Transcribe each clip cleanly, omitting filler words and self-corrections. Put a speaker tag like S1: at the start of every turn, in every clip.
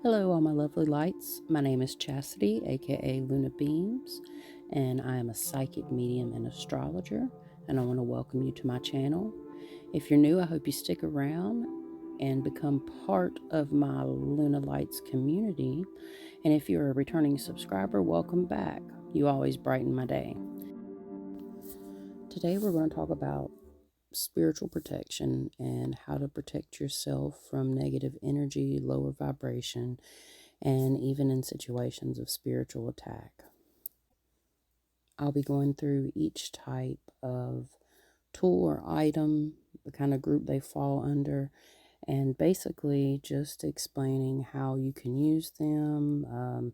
S1: Hello, all my lovely lights. My name is Chastity, aka Luna Beams, and I am a psychic medium and astrologer, and I want to welcome you to my channel. If you're new, I hope you stick around and become part of my Luna Lights community. And if you're a returning subscriber, welcome back. You always brighten my day. Today, we're going to talk about spiritual protection and how to protect yourself from negative energy, lower vibration, and even in situations of spiritual attack. I'll be going through each type of tool or item, the kind of group they fall under, and basically just explaining how you can use them,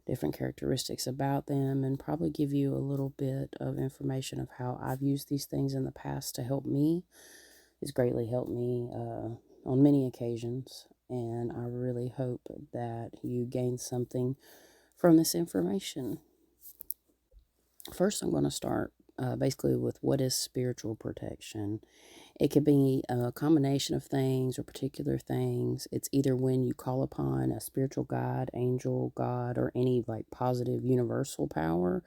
S1: different characteristics about them, and probably give you a little bit of information of how I've used these things in the past to help me. It's greatly helped me on many occasions, and I really hope that you gain something from this information. First, I'm going to start basically with what is spiritual protection. It could be a combination of things or particular things. It's either when you call upon a spiritual guide, angel, God, or any like positive universal power,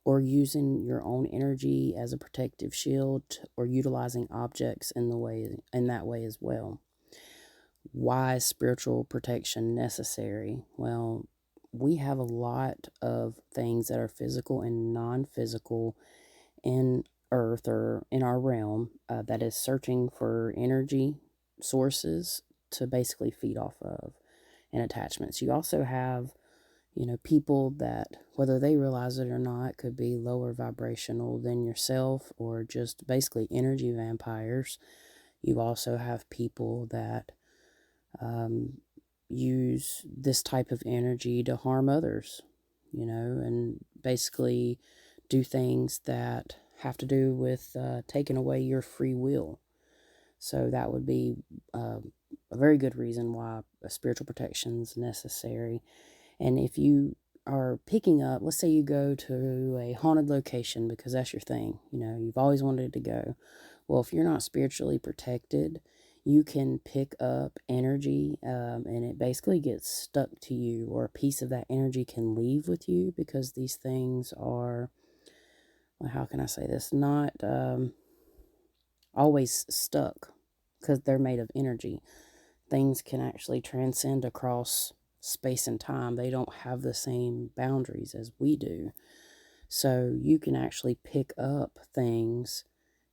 S1: or using your own energy as a protective shield, or utilizing objects in that way as well. Why is spiritual protection necessary? Well, we have a lot of things that are physical and non-physical in Earth or in our realm that is searching for energy sources to basically feed off of, and attachments. You also have, people that, whether they realize it or not, could be lower vibrational than yourself or just basically energy vampires. You also have people that use this type of energy to harm others, and basically do things that have to do with taking away your free will. So that would be a very good reason why a spiritual protection is necessary. And if you are picking up, let's say you go to a haunted location because that's your thing, you've always wanted to go. Well, if you're not spiritually protected, you can pick up energy and it basically gets stuck to you, or a piece of that energy can leave with you, because these things are, well, how can I say this, not always stuck, because they're made of energy. Things can actually transcend across space and time. They don't have the same boundaries as we do. So you can actually pick up things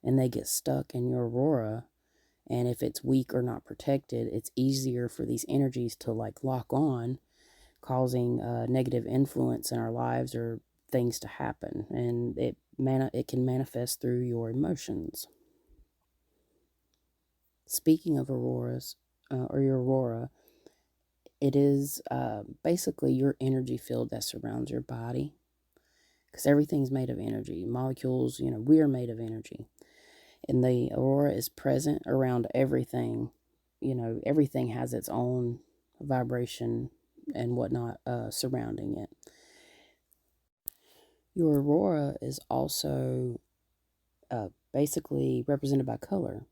S1: and they get stuck in your aurora. And if it's weak or not protected, it's easier for these energies to like lock on, causing negative influence in our lives or things to happen. And it can manifest through your emotions. Speaking of auroras, or your aurora, it is basically your energy field that surrounds your body, because everything's made of energy. Molecules, we are made of energy. And the aurora is present around everything. Everything has its own vibration and whatnot surrounding it. Your aurora is also basically represented by color,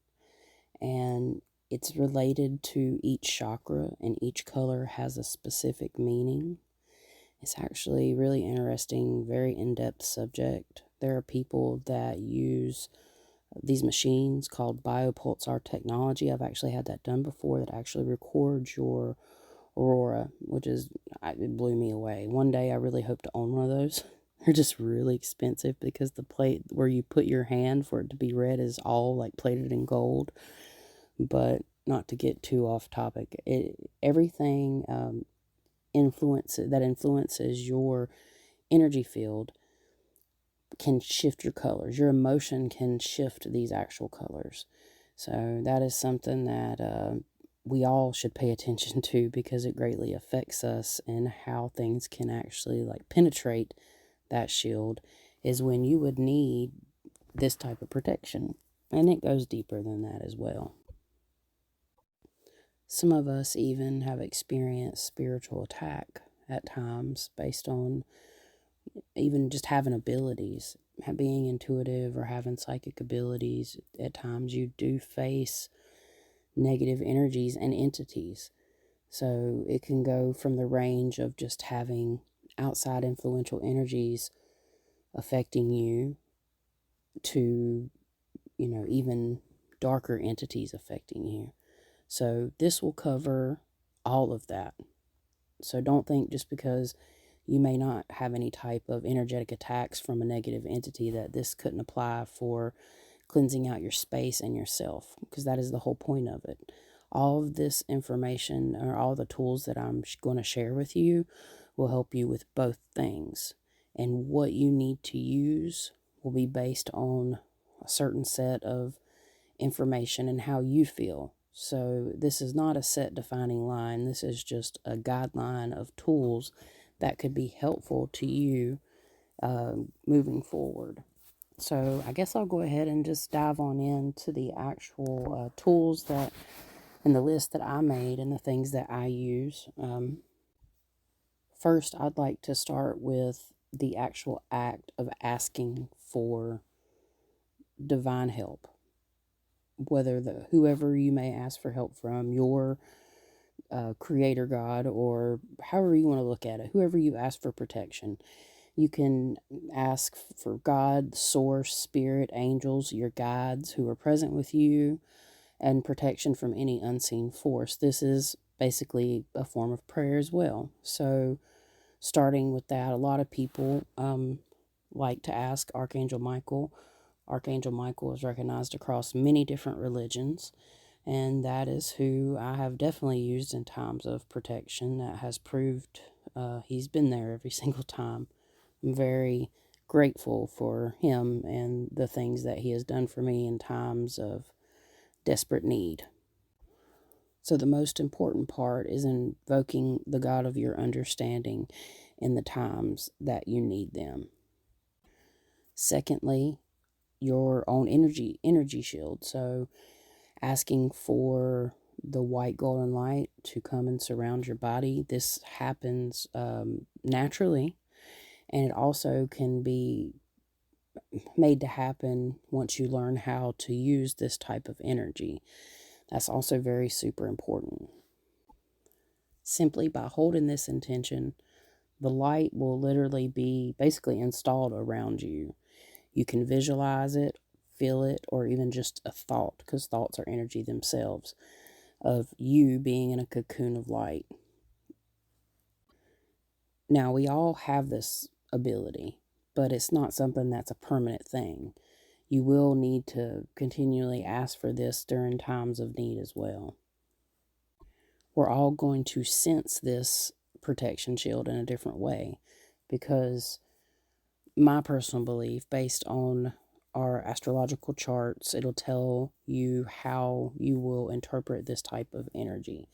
S1: and it's related to each chakra, and each color has a specific meaning. It's actually really interesting, very in-depth subject. There are people that use these machines called biopulsar technology. I've actually had that done before, that actually records your aurora, it blew me away. One day I really hope to own one of those. They're just really expensive because the plate where you put your hand for it to be read is all like plated in gold. But not to get too off topic, everything influences your energy field can shift your colors. Your emotion can shift these actual colors. So that is something that we all should pay attention to, because it greatly affects us, and how things can actually like penetrate that shield is when you would need this type of protection. And it goes deeper than that as well. Some of us even have experienced spiritual attack at times based on even just having abilities, being intuitive or having psychic abilities. At times you do face negative energies and entities. So it can go from the range of just having outside influential energies affecting you to, even darker entities affecting you. So this will cover all of that. So don't think just because you may not have any type of energetic attacks from a negative entity that this couldn't apply for cleansing out your space and yourself, because that is the whole point of it. All of this information, or all the tools that I'm going to share with you, will help you with both things. And what you need to use will be based on a certain set of information and how you feel. So this is not a set defining line. This is just a guideline of tools that could be helpful to you moving forward. So I guess I'll go ahead and just dive on into the actual tools that and the list that I made and the things that I use. First, I'd like to start with the actual act of asking for divine help. Whether whoever you may ask for help from, your creator God, or however you want to look at it, whoever you ask for protection. You can ask for God, source, spirit, angels, your guides who are present with you, and protection from any unseen force. This is basically a form of prayer as well. So starting with that, a lot of people like to ask Archangel Michael. Archangel Michael is recognized across many different religions, and that is who I have definitely used in times of protection. That has proved he's been there every single time. I'm very grateful for him and the things that he has done for me in times of desperate need. So, the most important part is invoking the God of your understanding in the times that you need them. Secondly, your own energy shield. So, asking for the white golden light to come and surround your body. This happens naturally, and it also can be made to happen once you learn how to use this type of energy. That's also very super important. Simply by holding this intention, the light will literally be basically installed around you. You can visualize it, feel it, or even just a thought, because thoughts are energy themselves, of you being in a cocoon of light. Now, we all have this ability, but it's not something that's a permanent thing. You will need to continually ask for this during times of need as well. We're all going to sense this protection shield in a different way, because my personal belief, based on our astrological charts, it'll tell you how you will interpret this type of energy.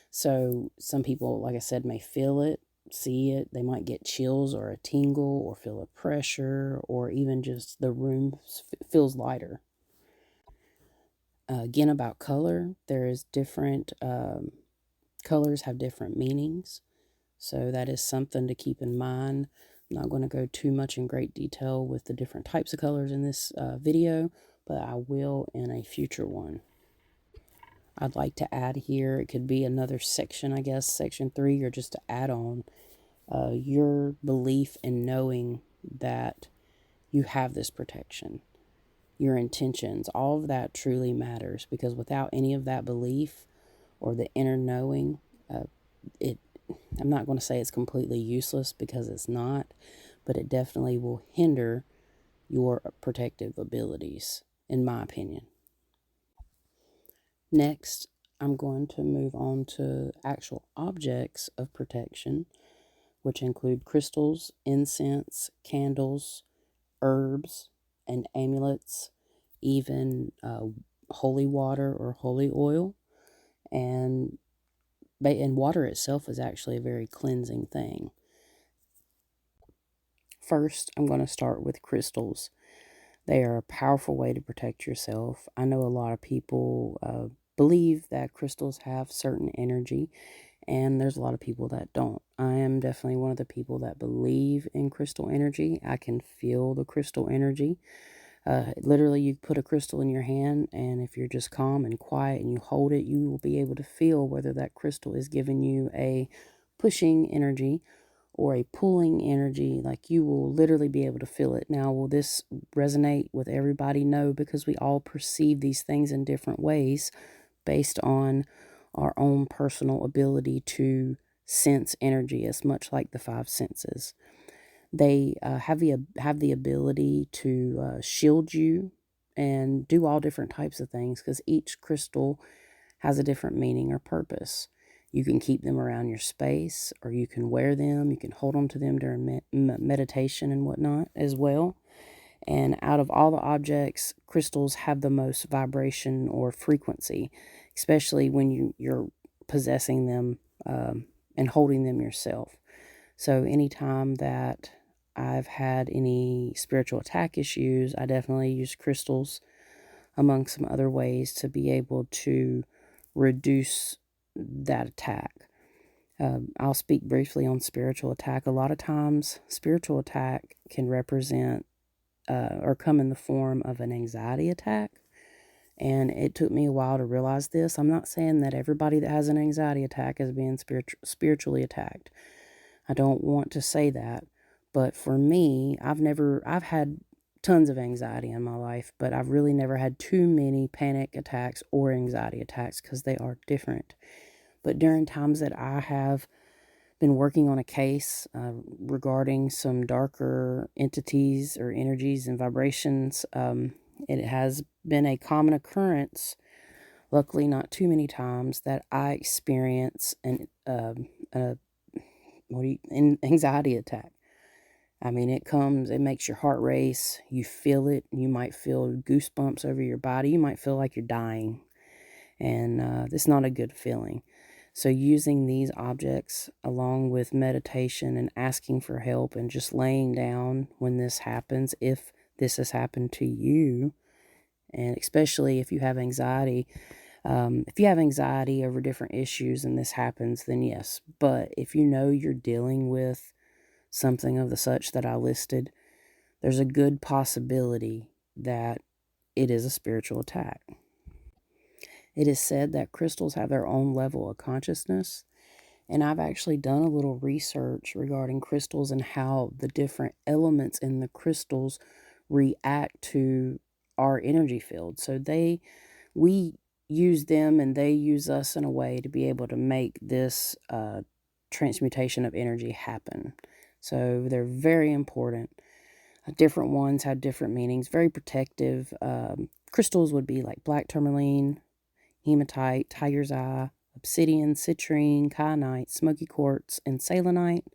S1: So some people, like I said, may feel it, see it. They might get chills or a tingle or feel a pressure, or even just the room feels lighter. Again, about color, there is different colors have different meanings. So that is something to keep in mind. I'm not going to go too much in great detail with the different types of colors in this video, but I will in a future one. I'd like to add here, it could be another section, I guess, section 3, or just to add on your belief in knowing that you have this protection. Your intentions, all of that truly matters, because without any of that belief or the inner knowing, I'm not going to say it's completely useless, because it's not, but it definitely will hinder your protective abilities, in my opinion. Next, I'm going to move on to actual objects of protection, which include crystals, incense, candles, herbs, and amulets, even holy water or holy oil. And water itself is actually a very cleansing thing. First, I'm going to start with crystals. They are a powerful way to protect yourself. I know a lot of people believe that crystals have certain energy, and there's a lot of people that don't. I am definitely one of the people that believe in crystal energy. I can feel the crystal energy. Literally, you put a crystal in your hand, and if you're just calm and quiet and you hold it, you will be able to feel whether that crystal is giving you a pushing energy or a pulling energy. Like, you will literally be able to feel it. Now, will this resonate with everybody? No, because we all perceive these things in different ways based on our own personal ability to sense energy, as much like the five senses. They have the ability to shield you and do all different types of things, because each crystal has a different meaning or purpose. You can keep them around your space, or you can wear them. You can hold on to them during meditation and whatnot as well. And out of all the objects, crystals have the most vibration or frequency, especially when you're possessing them and holding them yourself. So anytime that I've had any spiritual attack issues, I definitely use crystals among some other ways to be able to reduce that attack. I'll speak briefly on spiritual attack. A lot of times, spiritual attack can represent or come in the form of an anxiety attack. And it took me a while to realize this. I'm not saying that everybody that has an anxiety attack is being spiritually attacked. I don't want to say that. But for me, I've had tons of anxiety in my life, but I've really never had too many panic attacks or anxiety attacks, because they are different. But during times that I have been working on a case regarding some darker entities or energies and vibrations, it has been a common occurrence, luckily not too many times, that I experience an anxiety attack. I mean, it makes your heart race. You feel it. You might feel goosebumps over your body. You might feel like you're dying. And it's not a good feeling. So using these objects along with meditation and asking for help and just laying down when this happens, if this has happened to you, and especially if you have anxiety, over different issues and this happens, then yes. But if you know you're dealing with something of the such that I listed, there's a good possibility that it is a spiritual attack. It is said that crystals have their own level of consciousness, and I've actually done a little research regarding crystals and how the different elements in the crystals react to our energy field. So we use them and they use us in a way to be able to make this transmutation of energy happen. So they're very important. Different ones have different meanings, very protective. Crystals would be like black tourmaline, hematite, tiger's eye, obsidian, citrine, kyanite, smoky quartz, and selenite.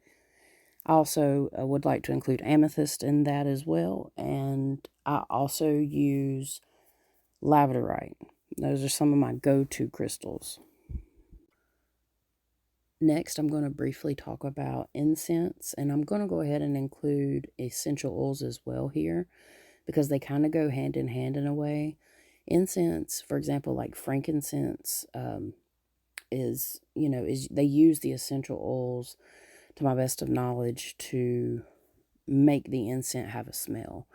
S1: I also would like to include amethyst in that as well. And I also use labradorite. Those are some of my go-to crystals. Next, I'm going to briefly talk about incense, and I'm going to go ahead and include essential oils as well here, because they kind of go hand in hand in a way. Incense, for example, like frankincense, is they use the essential oils, to my best of knowledge, to make the incense have a smell.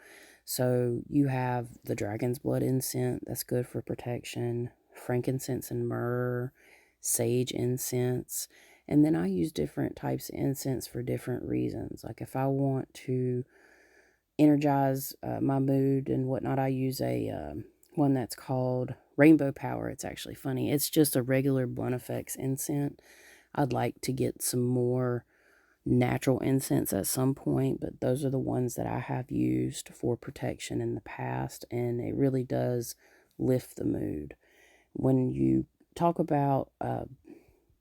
S1: So you have the dragon's blood incense, that's good for protection, frankincense and myrrh, sage incense. And then I use different types of incense for different reasons. Like if I want to energize my mood and whatnot, I use a one that's called Rainbow Power. It's actually funny. It's just a regular Blunt Effects incense. I'd like to get some more natural incense at some point, but those are the ones that I have used for protection in the past, and it really does lift the mood. When you talk about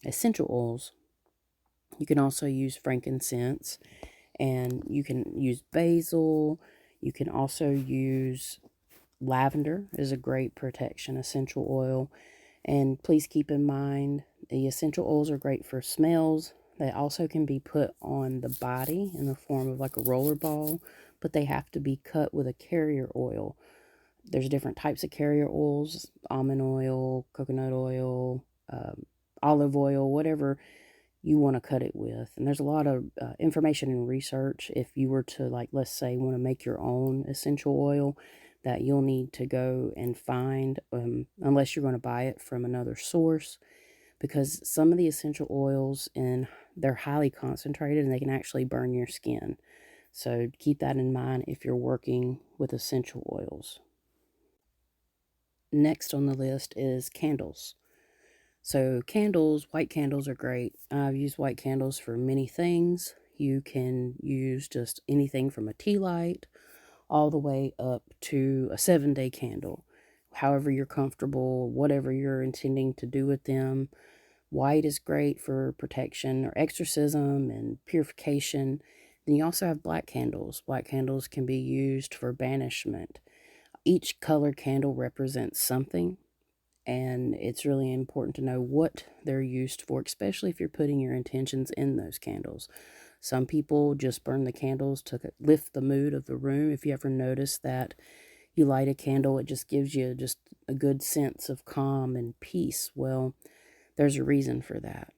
S1: essential oils, you can also use frankincense, and you can use basil. You can also use lavender is a great protection essential oil. And please keep in mind, the essential oils are great for smells. They also can be put on the body in the form of like a roller ball, but they have to be cut with a carrier oil. There's different types of carrier oils: almond oil, coconut oil, olive oil, whatever you want to cut it with. And there's a lot of information and research if you were to, like, let's say, want to make your own essential oil. that you'll need to go and find, unless you're going to buy it from another source, because some of the essential oils, they're highly concentrated and they can actually burn your skin. So keep that in mind if you're working with essential oils. Next on the list is candles. So candles, white candles are great. I've used white candles for many things. You can use just anything from a tea light all the way up to a 7-day candle. However you're comfortable, whatever you're intending to do with them. White is great for protection or exorcism and purification. Then you also have black candles. Black candles can be used for banishment. Each color candle represents something, and it's really important to know what they're used for, especially if you're putting your intentions in those candles. Some people just burn the candles to lift the mood of the room. If you ever notice that you light a candle, it just gives you just a good sense of calm and peace. Well, there's a reason for that.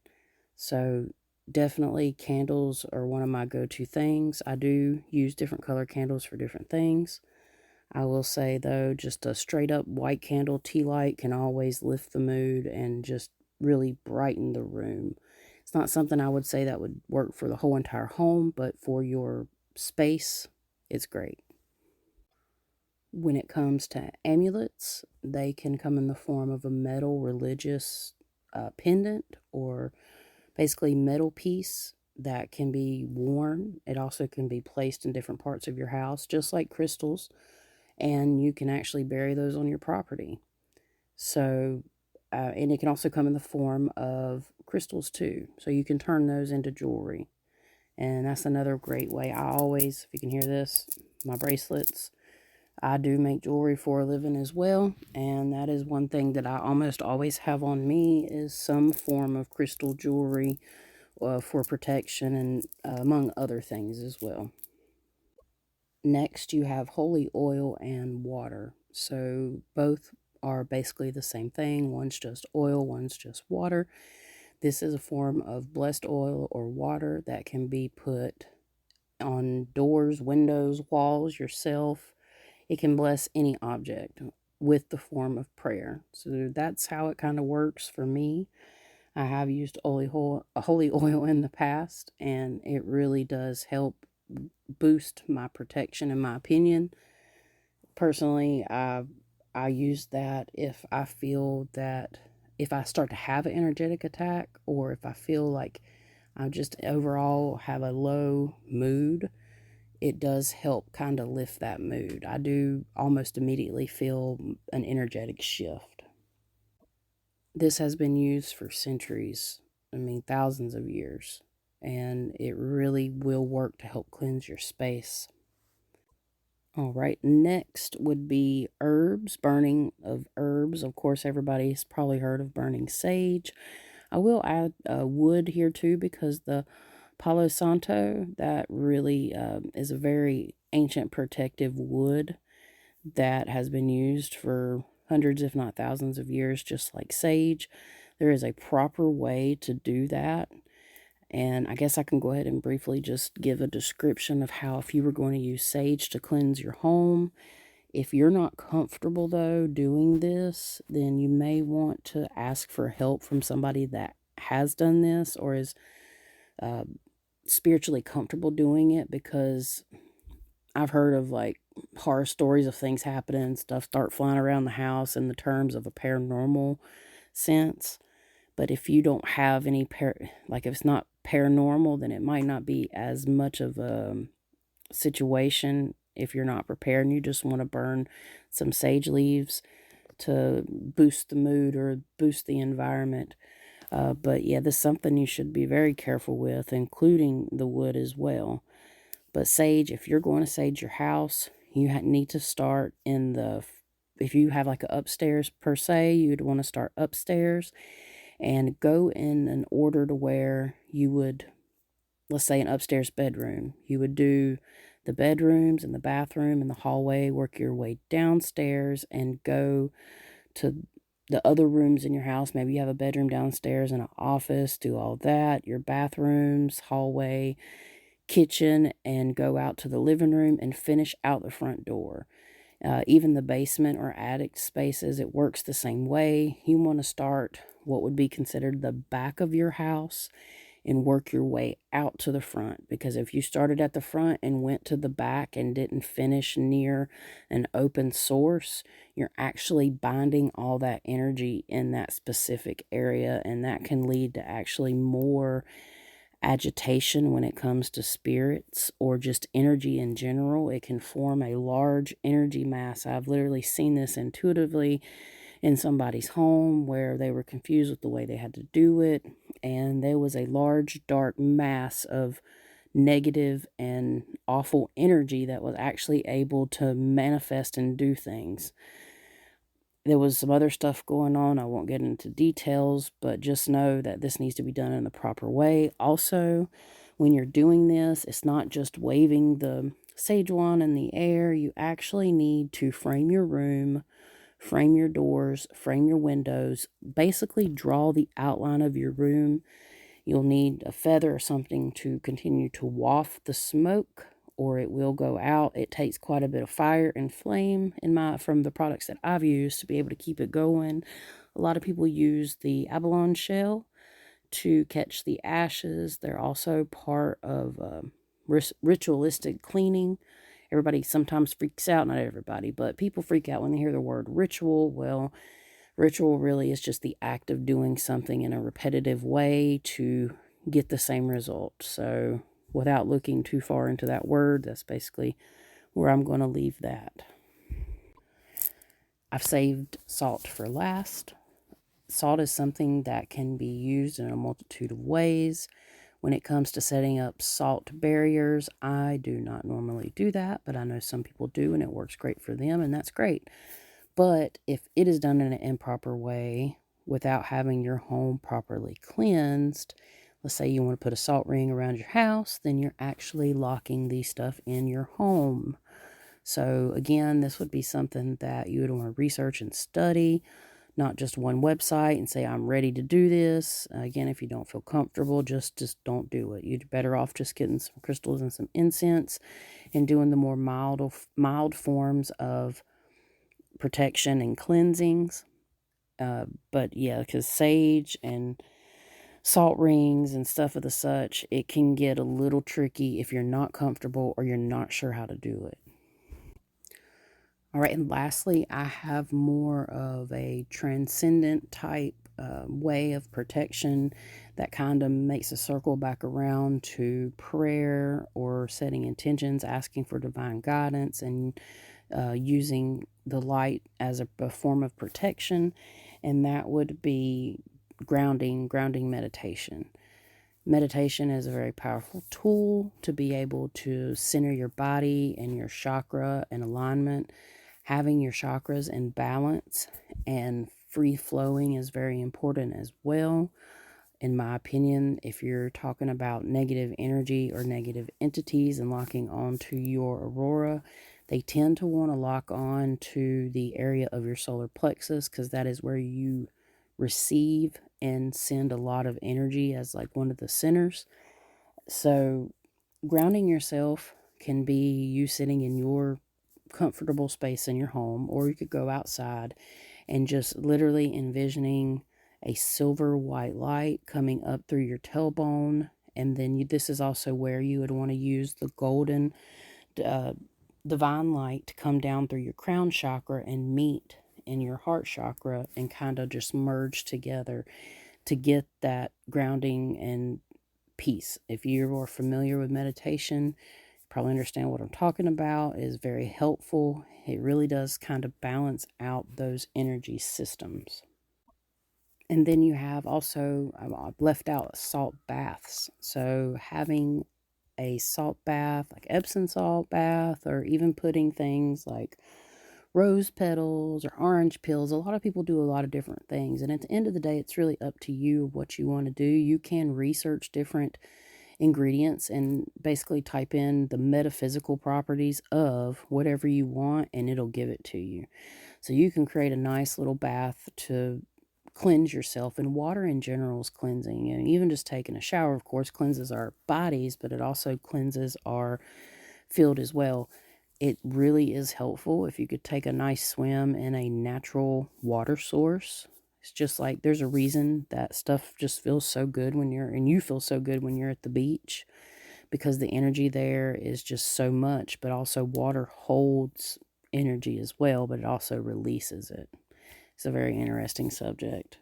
S1: So definitely candles are one of my go-to things. I do use different color candles for different things. I will say, though, just a straight up white candle tea light can always lift the mood and just really brighten the room. It's not something I would say that would work for the whole entire home, but for your space, it's great. When it comes to amulets, they can come in the form of a metal religious pendant, or basically metal piece that can be worn. It also can be placed in different parts of your house, just like crystals, and you can actually bury those on your property. So, and it can also come in the form of crystals too. So you can turn those into jewelry. And that's another great way. I always, if you can hear this, my bracelets, I do make jewelry for a living as well. And that is one thing that I almost always have on me, is some form of crystal jewelry for protection, and among other things as well. Next, you have holy oil and water. So both are basically the same thing. One's just oil, one's just water. This is a form of blessed oil or water that can be put on doors, windows, walls, yourself. It can bless any object with the form of prayer. So that's how it kind of works for me. I have used holy oil in the past, and it really does help boost my protection, in my opinion. Personally, I use that if I feel that if I start to have an energetic attack, or if I feel like I just overall have a low mood, it does help kind of lift that mood. I do almost immediately feel an energetic shift. This has been used for centuries, I mean, thousands of years, and it really will work to help cleanse your space. All right, next would be herbs, burning of herbs. Of course, everybody's probably heard of burning sage. I will add wood here too, because the Palo Santo, that really is a very ancient protective wood that has been used for hundreds, if not thousands of years, just like sage. There is a proper way to do that. And I guess I can go ahead and briefly just give a description of how, if you were going to use sage to cleanse your home. If you're not comfortable, though, doing this, then you may want to ask for help from somebody that has done this or is uh, spiritually comfortable doing it, because I've heard of like horror stories of things happening and stuff start flying around the house in the terms of a paranormal sense. But if you don't have any, like if it's not paranormal, then it might not be as much of a situation if you're not prepared and you just want to burn some sage leaves to boost the mood or boost the environment. But yeah, this is something you should be very careful with, including the wood as well. But sage, if you're going to sage your house, you need to start if you have like an upstairs per se, you'd want to start upstairs and go in an order to where you would, let's say, an upstairs bedroom. You would do the bedrooms and the bathroom and the hallway, work your way downstairs and go to the other rooms in your house. Maybe you have a bedroom downstairs and an office, do all that, your bathrooms, hallway, kitchen, and go out to the living room and finish out the front door. Even the basement or attic spaces, it works the same way. You want to start what would be considered the back of your house and work your way out to the front. Because if you started at the front and went to the back and didn't finish near an open source, you're actually binding all that energy in that specific area, and that can lead to actually more agitation when it comes to spirits or just energy in general. It can form a large energy mass. I've literally seen this intuitively in somebody's home where they were confused with the way they had to do it, and there was a large dark mass of negative and awful energy that was actually able to manifest and do things. There was some other stuff going on. I won't get into details, but just know that this needs to be done in the proper way. Also, when you're doing this, it's not just waving the sage wand in the air. You actually need to frame your room, frame your doors, frame your windows, basically draw the outline of your room. You'll need a feather or something to continue to waft the smoke, or it will go out. It takes quite a bit of fire and flame from the products that I've used to be able to keep it going. A lot of people use the abalone shell to catch the ashes. They're also part of ritualistic cleaning. Everybody sometimes freaks out, not everybody, but people freak out when they hear the word ritual. Well, ritual really is just the act of doing something in a repetitive way to get the same result. So, without looking too far into that word, that's basically where I'm going to leave that. I've saved salt for last. Salt is something that can be used in a multitude of ways. When it comes to setting up salt barriers, I do not normally do that, but I know some people do, and it works great for them, and that's great. But if it is done in an improper way, without having your home properly cleansed, let's say you want to put a salt ring around your house, then you're actually locking the stuff in your home. So again, this would be something that you would want to research and study, not just one website and say, I'm ready to do this. Again, if you don't feel comfortable, just don't do it. You're better off just getting some crystals and some incense and doing the more mild forms of protection and cleansings. But yeah, because sage and salt rings and stuff of the such, it can get a little tricky if you're not comfortable or you're not sure how to do it. All right, and lastly, I have more of a transcendent type way of protection that kind of makes a circle back around to prayer or setting intentions, asking for divine guidance, and using the light as a form of protection, and that would be grounding meditation. Meditation is a very powerful tool to be able to center your body and your chakra in alignment. Having your chakras in balance and free flowing is very important as well. In my opinion, if you're talking about negative energy or negative entities and locking onto your aurora, they tend to want to lock on to the area of your solar plexus because that is where you receive and send a lot of energy as like one of the centers. So grounding yourself can be you sitting in your comfortable space in your home, or you could go outside and just literally envisioning a silver white light coming up through your tailbone. And then this is also where you would want to use the golden divine light to come down through your crown chakra and meet in your heart chakra and kind of just merge together to get that grounding and peace. If you are familiar with meditation, probably understand what I'm talking about. It is very helpful. It really does kind of balance out those energy systems. And then you have also, I've left out salt baths. So having a salt bath, like Epsom salt bath, or even putting things like rose petals or orange peels. A lot of people do a lot of different things. And at the end of the day, it's really up to you what you want to do. You can research different ingredients and basically type in the metaphysical properties of whatever you want and it'll give it to you. So you can create a nice little bath to cleanse yourself, and water in general is cleansing. And even just taking a shower, of course, cleanses our bodies, but it also cleanses our field as well. It really is helpful if you could take a nice swim in a natural water source. It's just like there's a reason that stuff just feels so good and you feel so good when you're at the beach, because the energy there is just so much, but also water holds energy as well, but it also releases it. It's a very interesting subject.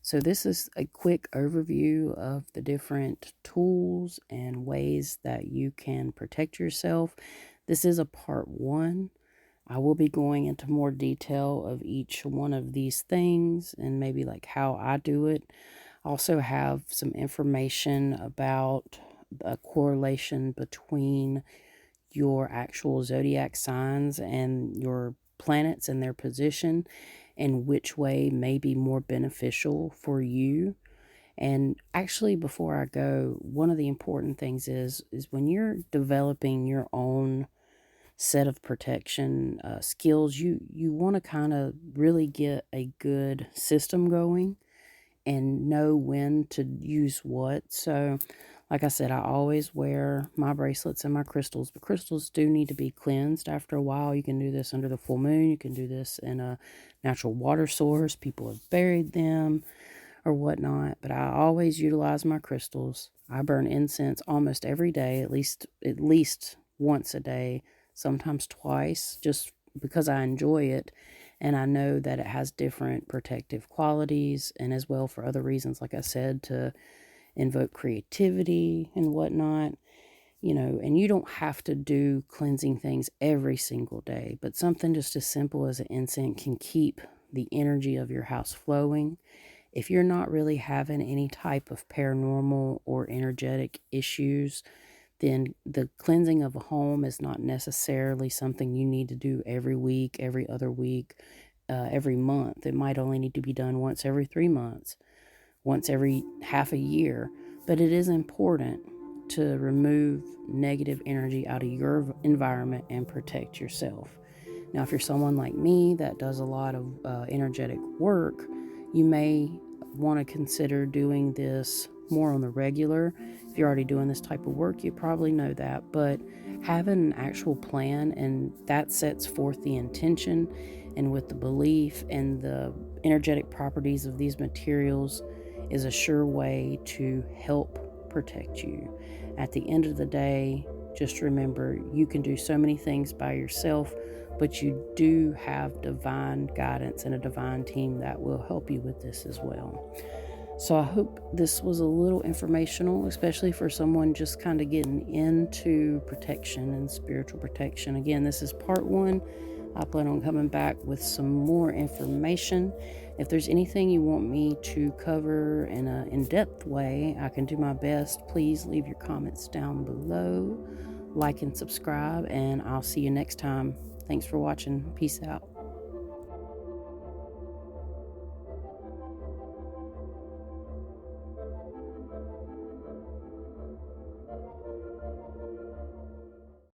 S1: So, this is a quick overview of the different tools and ways that you can protect yourself. This is a part one. I will be going into more detail of each one of these things and maybe like how I do it. I also have some information about a correlation between your actual zodiac signs and your planets and their position, and which way may be more beneficial for you. And actually, before I go, one of the important things is when you're developing your own set of protection skills, you want to kind of really get a good system going and know when to use what. So, like I said, I always wear my bracelets and my crystals, but crystals do need to be cleansed after a while. You can do this under the full moon. You can do this in a natural water source. People have buried them or whatnot, but I always utilize my crystals. I burn incense almost every day, at least once a day, sometimes twice, just because I enjoy it and I know that it has different protective qualities, and as well for other reasons, like I said, to invoke creativity and whatnot. And you don't have to do cleansing things every single day, but something just as simple as an incense can keep the energy of your house flowing. If you're not really having any type of paranormal or energetic issues, then the cleansing of a home is not necessarily something you need to do every week, every other week, every month. It might only need to be done once every 3 months, once every half a year. But it is important to remove negative energy out of your environment and protect yourself. Now, if you're someone like me that does a lot of energetic work, you may want to consider doing this more on the regular. If you're already doing this type of work, you probably know that, but having an actual plan, and that sets forth the intention, and with the belief and the energetic properties of these materials, is a sure way to help protect you. At the end of the day, just remember, you can do so many things by yourself, but you do have divine guidance and a divine team that will help you with this as well. So I hope this was a little informational, especially for someone just kind of getting into protection and spiritual protection. Again, this is part one. I plan on coming back with some more information. If there's anything you want me to cover in an in-depth way, I can do my best. Please leave your comments down below. Like and subscribe, and I'll see you next time. Thanks for watching. Peace out.